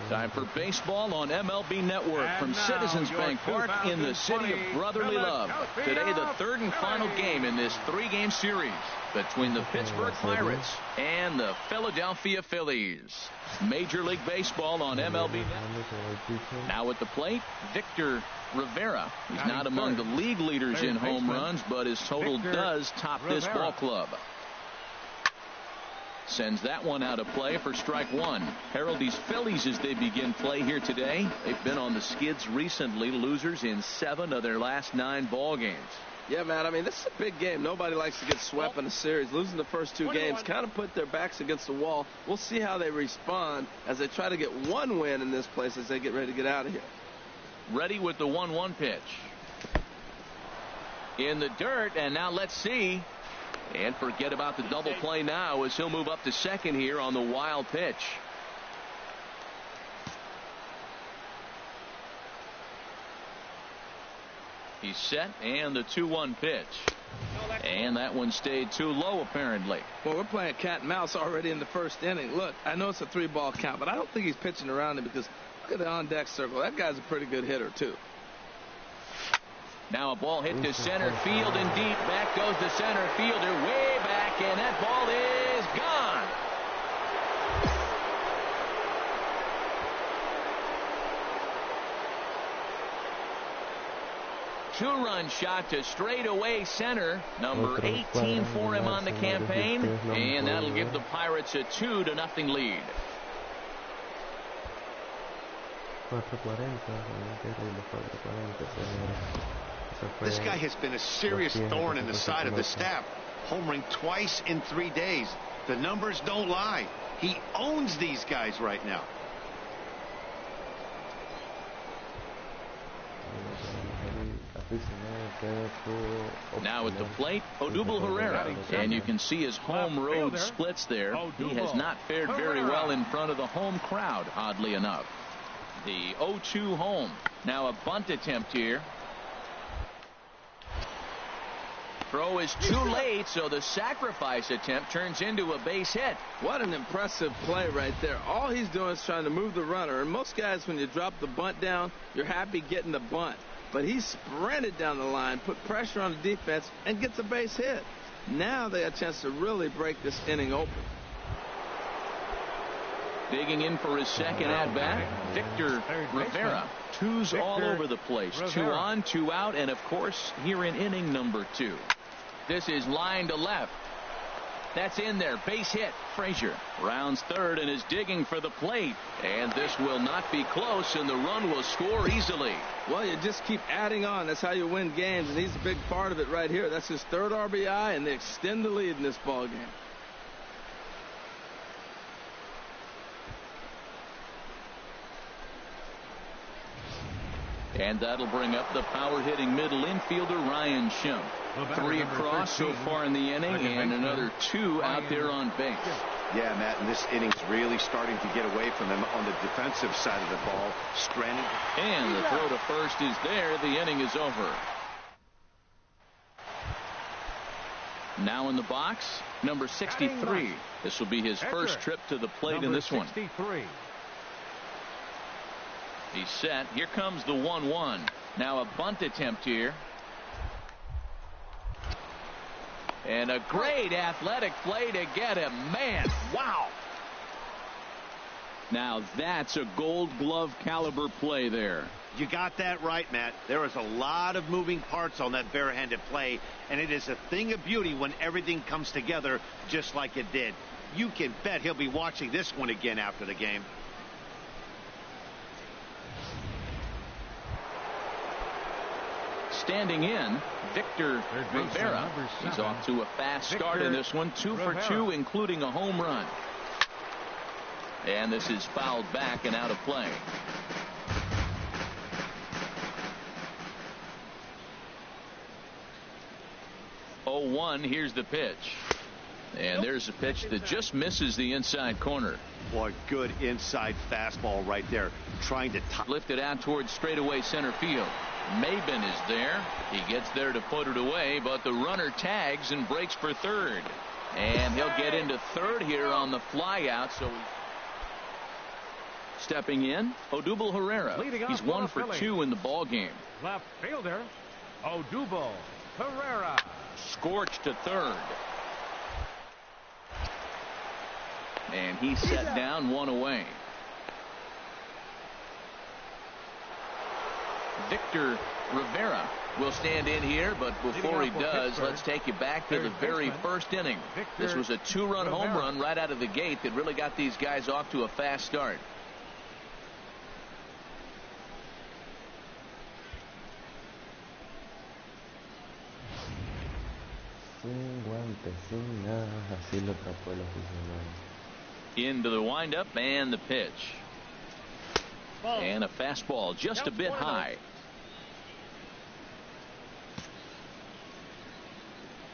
Speaker 1: Time for baseball on MLB Network from Citizens Bank Park in the city of brotherly love. Today, the 3rd and final game in this 3-game series between the Pittsburgh Pirates and the Philadelphia Phillies. Major League Baseball on MLB Network. Now at the plate, Victor Rivera. He's not among the league leaders in home runs, but his total does top this ball club. Sends that one out of play for strike 1. Herald these Phillies as they begin play here today. They've been on the skids recently, losers in 7 of their last 9 ball games.
Speaker 2: Yeah, man, I mean, this is a big game. Nobody likes to get swept in a series. Losing the first 2 games kind of put their backs against the wall. We'll see how they respond as they try to get 1 win in this place as they get ready to get out of here.
Speaker 1: Ready with the 1-1 pitch. In the dirt, and now let's see. And forget about the double play now as he'll move up to second here on the wild pitch. He's set, and the 2-1 pitch. And that one stayed too low, apparently.
Speaker 2: Well, we're playing cat and mouse already in the first inning. Look, I know it's a 3-ball count, but I don't think he's pitching around him because look at the on-deck circle. That guy's a pretty good hitter, too.
Speaker 1: Now a ball hit to center field and deep. Back goes the center fielder way back, and that ball is gone. two-run shot to straightaway center. Number 18 for him on the campaign. And that'll give the Pirates a 2-0 lead.
Speaker 3: This guy has been a serious thorn in the side of the staff. Homering twice in 3 days. The numbers don't lie. He owns these guys right now.
Speaker 1: Now at the plate, Victor Rivera. And you can see his home road splits there. He has not fared very well in front of the home crowd, oddly enough. The 0-2 home. Now a bunt attempt here. Throw is too late, so the sacrifice attempt turns into a base hit.
Speaker 2: What an impressive play right there. All he's doing is trying to move the runner. And most guys, when you drop the bunt down, you're happy getting the bunt. But he sprinted down the line, put pressure on the defense, and gets a base hit. Now they have a chance to really break this inning open.
Speaker 1: Digging in for his second at-bat, Victor Rivera. Twos all over the place. 2 on, 2 out, and of course, here in inning number 2. This is line to left. That's in there. Base hit. Frazier rounds third and is digging for the plate. And this will not be close, and the run will score easily.
Speaker 2: Well, you just keep adding on. That's how you win games, and he's a big part of it right here. That's his 3rd RBI, and they extend the lead in this ball game.
Speaker 1: And that'll bring up the power-hitting middle infielder, Ryan Shump. 3 across so far in the inning, and another 2 out there on base.
Speaker 3: Yeah, Matt, and this inning's really starting to get away from him on the defensive side of the ball. Stranded.
Speaker 1: And the throw to first is there. The inning is over. Now in the box, number 63. This will be his first trip to the plate in this one. He's set. Here comes the 1-1. Now a bunt attempt here. And a great athletic play to get him. Man, wow. Now that's a Gold Glove caliber play there.
Speaker 3: You got that right, Matt. There is a lot of moving parts on that barehanded play, and it is a thing of beauty when everything comes together just like it did. You can bet he'll be watching this one again after the game.
Speaker 1: Standing in, Victor Rivera. He's off to a fast start in this one. 2 for 2, including a home run. And this is fouled back and out of play. Oh, 1. Here's the pitch. And there's a pitch that just misses the inside corner.
Speaker 3: Boy, good inside fastball right there. Trying to
Speaker 1: lift it out towards straightaway center field. Maben is there. He gets there to put it away, but the runner tags and breaks for third. And he'll get into third here on the fly out. So stepping in, Victor Rivera. He's 1 for 2 in the ball game.
Speaker 5: Left fielder, Victor Rivera.
Speaker 1: Scorched to third. And he's set down, 1 away. Victor Rivera will stand in here, but before he does, let's take you back to the very first inning. This was a 2-run home run right out of the gate that really got these guys off to a fast start. Into the windup and the pitch. And a fastball just a bit high.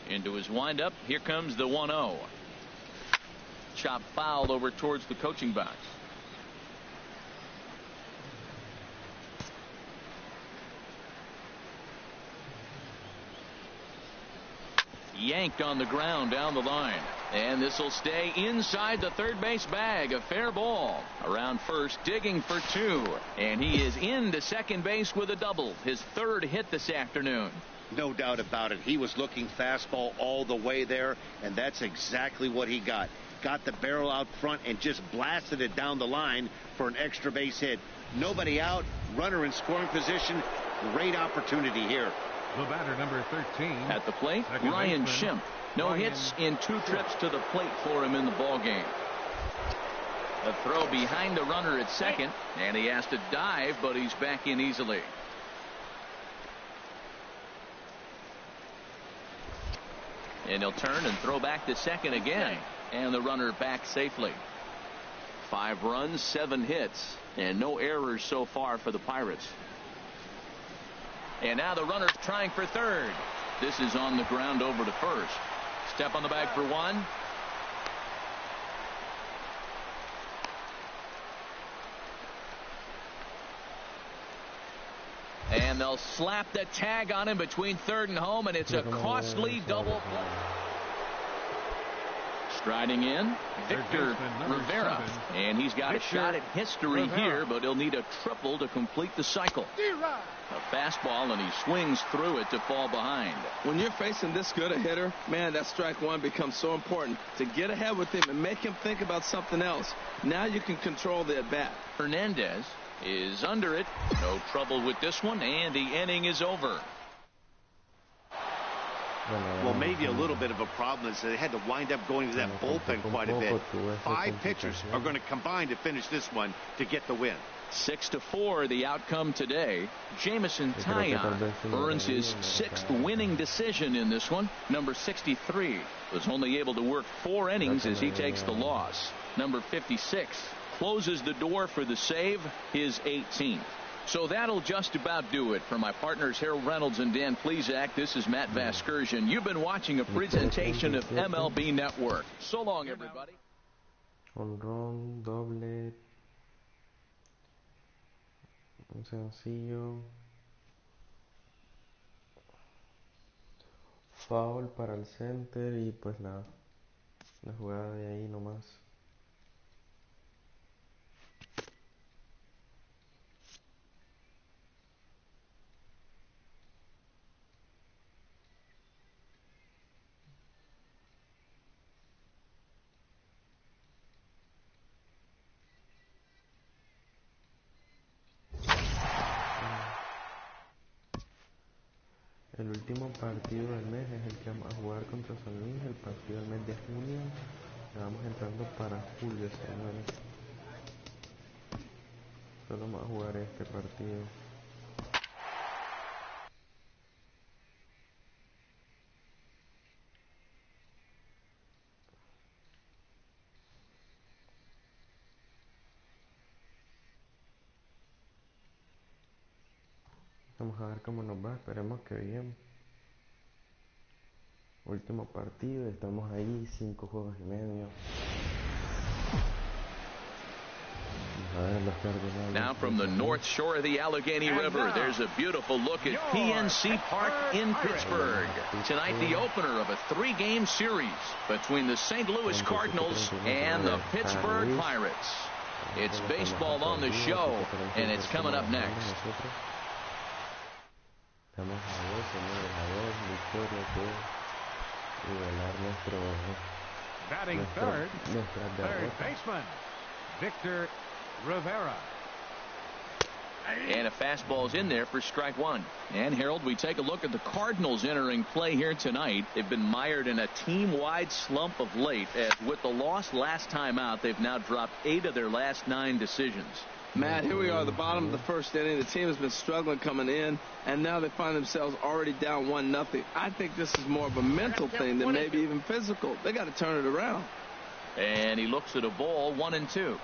Speaker 1: Into his windup. Here comes the 1-0. Chop foul over towards the coaching box. Yanked on the ground down the line. And this will stay inside the third base bag. A fair ball. Around first, digging for 2. And he is into second base with a double. His 3rd hit this afternoon.
Speaker 3: No doubt about it. He was looking fastball all the way there, and that's exactly what he got. Got the barrel out front and just blasted it down the line for an extra base hit. Nobody out, runner in scoring position. great opportunity here.
Speaker 5: The batter, number 13.
Speaker 1: At the plate, Ryan Schimpf. No hits in 2 trips to the plate for him in the ball game. A throw behind the runner at second, and he has to dive, but he's back in easily. And he'll turn and throw back to second again, and the runner back safely. 5 runs, 7 hits, and no errors so far for the Pirates. And now the runner's trying for third. This is on the ground over to first. Step on the bag for 1. And they'll slap the tag on him between third and home, and it's a costly double play. Striding in, Victor Rivera, and he's got a shot at history here, but he'll need a triple to complete the cycle. A fastball, and he swings through it to fall behind.
Speaker 2: When you're facing this good a hitter, man, that strike one becomes so important to get ahead with him and make him think about something else. Now you can control the at-bat.
Speaker 1: Hernandez is under it. No trouble with this one, and the inning is over.
Speaker 3: Well, maybe a little bit of a problem is they had to wind up going to that bullpen quite a bit. 5 pitchers are going to combine to finish this one to get the win.
Speaker 1: 6-4 the outcome today. Jamison Taillon earns his 6th winning decision in this one. Number 63 was only able to work 4 innings as he takes the loss. Number 56 closes the door for the save, his 18th. So that'll just about do it. For my partners Harold Reynolds and Dan Plesac, this is Matt Vasgersian. You've been watching a presentation of MLB Network. So long, everybody.
Speaker 4: Honrón, doble, un sencillo, foul para el center y pues la jugada de ahí nomás. El último partido del mes es el que vamos a jugar contra San Luis, el partido del mes de junio. Vamos entrando para julio, señores. Solo vamos a jugar este partido. Vamos a ver cómo nos va, esperemos que bien. Último partido, estamos ahí, 5 juegos y medio.
Speaker 1: Now from the north shore of the Allegheny River, there's a beautiful look at PNC Park in Pittsburgh. Tonight, the opener of a 3-game series between the St. Louis Cardinals and the Pittsburgh Pirates. It's baseball on the show, and it's coming up next.
Speaker 4: Estamos a 2, victoria que igualar nuestro
Speaker 5: batting third baseman Victor Rivera.
Speaker 1: And a fastball's in there for strike 1. And Harold, we take a look at the Cardinals entering play here tonight. They've been mired in a team-wide slump of late, as with the loss last time out, they've now dropped 8 of their last 9 decisions.
Speaker 2: Matt, here we are at the bottom of the first inning. The team has been struggling coming in, and now they find themselves already down 1-0. I think this is more of a mental thing than maybe even physical. They got to turn it around.
Speaker 1: And he looks at a ball, 1-2.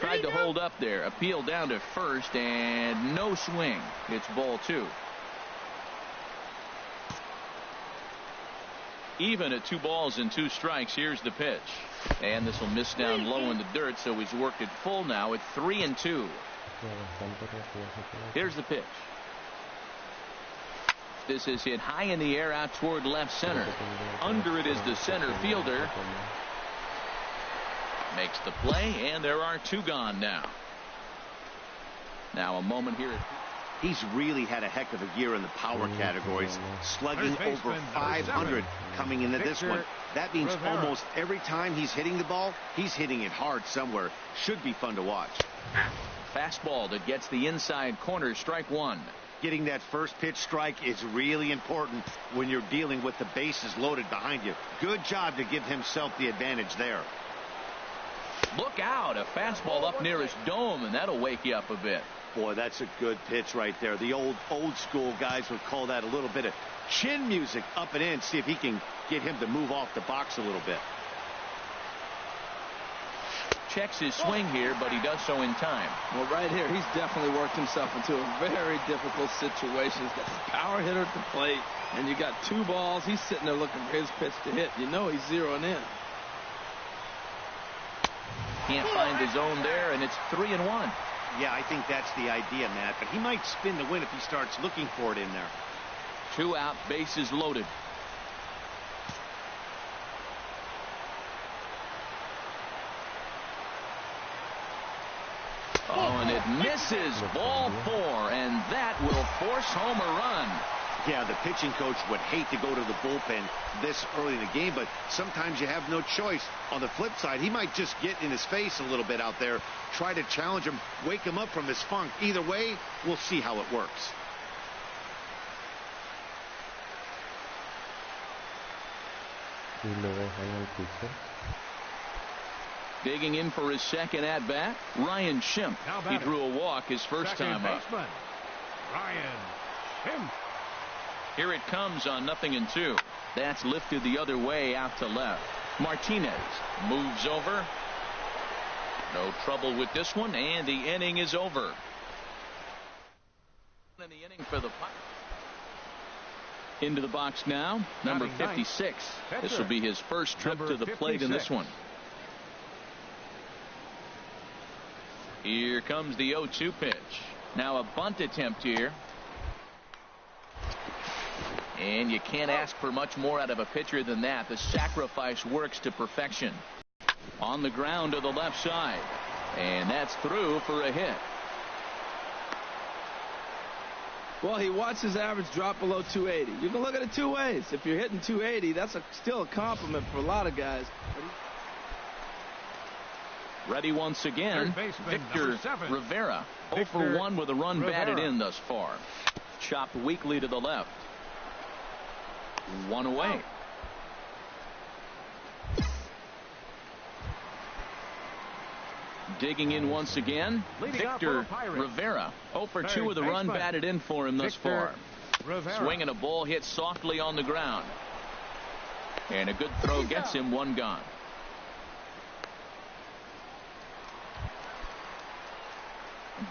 Speaker 1: Tried to hold up there. Appeal down to first, and no swing. It's ball 2. Even at 2 balls and 2 strikes. Here's the pitch. And this will miss down low in the dirt, so he's worked it full now at 3-2. Here's the pitch. This is hit high in the air out toward left center. Under it is the center fielder. Makes the play, and there are 2 gone now. Now a moment here.
Speaker 3: He's really had a heck of a year in the power categories, slugging over 500 coming into this one. That means almost every time he's hitting the ball, he's hitting it hard somewhere. Should be fun to watch.
Speaker 1: Fastball that gets the inside corner, strike one.
Speaker 3: Getting that first pitch strike is really important when you're dealing with the bases loaded behind you. Good job to give himself the advantage there.
Speaker 1: Look out, a fastball up near his dome, and that'll wake you up a bit.
Speaker 3: Boy, that's a good pitch right there. The old school guys would call that a little bit of chin music up and in. See if he can get him to move off the box a little bit.
Speaker 1: Checks his swing here, but he does so in time.
Speaker 2: Well, right here, he's definitely worked himself into a very difficult situation. He's got the power hitter at the plate, and you got two balls. He's sitting there looking for his pitch to hit. You know he's zeroing in.
Speaker 1: Can't find the zone there, and it's 3-1.
Speaker 3: Yeah, I think that's the idea, Matt, but he might spin the win if he starts looking for it in there.
Speaker 1: 2 out, bases loaded. Oh, and it misses. Ball 4, and that will force home a run.
Speaker 3: Yeah, the pitching coach would hate to go to the bullpen this early in the game, but sometimes you have no choice. On the flip side, he might just get in his face a little bit out there, try to challenge him, wake him up from his funk. Either way, we'll see how it works.
Speaker 1: Digging in for his second at-bat, Ryan Schimpf. He drew a walk his first time up.
Speaker 5: Ryan Schimpf.
Speaker 1: Here it comes on 0-2. That's lifted the other way out to left. Martinez moves over. No trouble with this one, and the inning is over. In the inning for the Pirates. Into the box now, number 56. This will be his first trip to the plate in this one. Here comes the 0-2 pitch. Now a bunt attempt here. And you can't ask for much more out of a pitcher than that. The sacrifice works to perfection. On the ground to the left side. And that's through for a hit.
Speaker 2: Well, he watched his average drop below 280. You can look at it two ways. If you're hitting 280, that's still a compliment for a lot of guys.
Speaker 1: Ready once again, Victor Rivera. 0 for 1 with a run batted in thus far. Chopped weakly to the left. 1 away. Digging in once again, Victor Rivera. 0 for 2 with a run batted in for him thus far. Swinging a ball hit softly on the ground. And a good throw gets him 1 gone.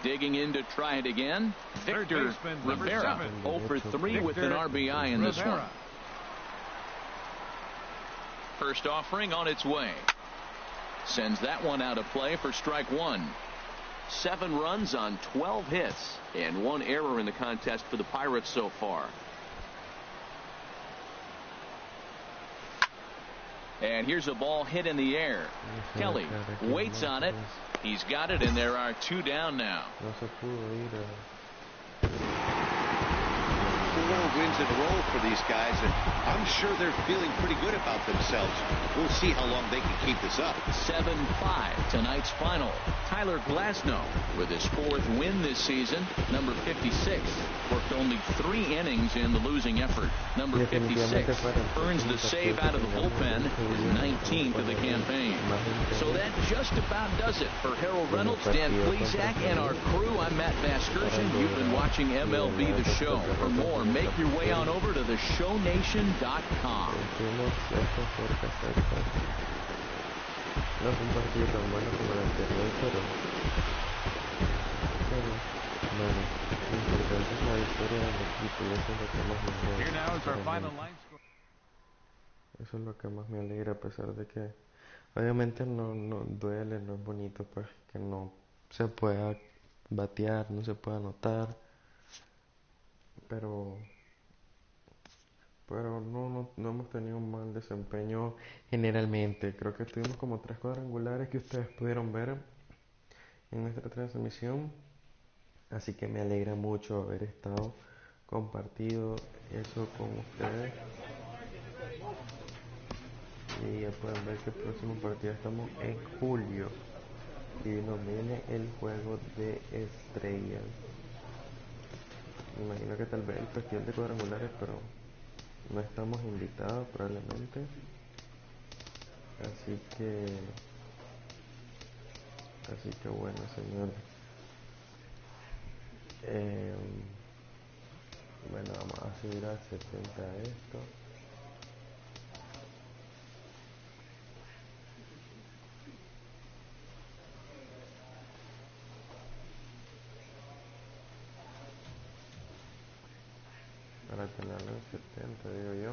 Speaker 1: Digging in to try it again, Victor Rivera. 0 for 3 with an RBI in this one. First offering on its way. Sends that one out of play for strike 1. 7 runs on 12 hits and 1 error in the contest for the Pirates so far. And here's a ball hit in the air. Kelly waits on it. He's got it, and there are 2 down now.
Speaker 3: 4 wins in a row for these guys, and I'm sure they're feeling pretty good about themselves. We'll see how long they can keep this up.
Speaker 1: 7-5 tonight's final. Tyler Glasnow with his 4th win this season. Number 56 worked only 3 innings in the losing effort. Number 56 earns the save out of the bullpen, his 19th of the campaign. So that just about does it for Harold Reynolds, Dan Plesac, and our crew. I'm Matt Vasgersian. You've been watching MLB The Show. For more, make your way on over to theshownation.com.
Speaker 4: No es un partido tan bueno como el anterior, pero bueno, lo importante es la victoria del equipo y eso es lo que más me alegra. Eso es lo que más me alegra, a pesar de que obviamente no duele, no es bonito pues que no se pueda batear, no se pueda anotar, pero no hemos tenido un mal desempeño generalmente. Creo que tuvimos como 3 cuadrangulares que ustedes pudieron ver en nuestra transmisión. Así que me alegra mucho haber estado compartido eso con ustedes. Y ya pueden ver que el próximo partido estamos en julio y nos viene el juego de estrellas. Me imagino que tal vez el festival de cuadrangulares, pero no estamos invitados probablemente. Así que bueno, señores. Bueno, vamos a subir a 70 esto. Para tenerlo en 70, digo yo.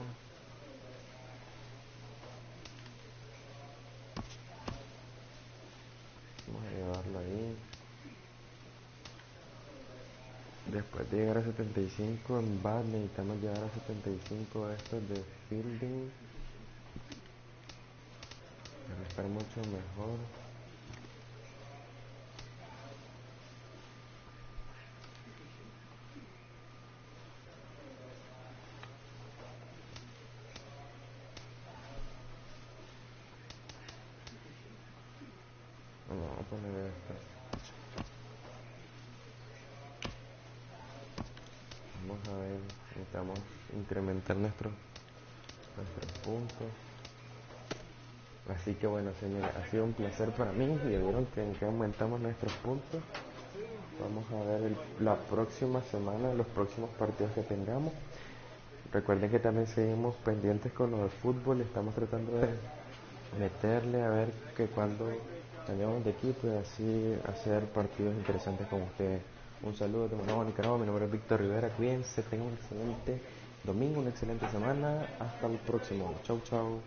Speaker 4: Vamos a llevarlo ahí. Después de llegar a 75 en bat, necesitamos llegar a 75 estos de fielding para estar mucho mejor. Vamos a poner esto. Vamos a ver, necesitamos incrementar nuestros puntos. Así que bueno, señores, ha sido un placer para mí. Ya vieron que aumentamos nuestros puntos. Vamos a ver la próxima semana, los próximos partidos que tengamos. Recuerden que también seguimos pendientes con lo de fútbol. Estamos tratando de meterle a ver que cuando cambiamos de equipo y así hacer partidos interesantes con ustedes. Un saludo de Managua, Nicaragua. Mi nombre es Victor Rivera. Cuídense, tengan un excelente domingo, una excelente semana. Hasta el próximo. Chau, chau.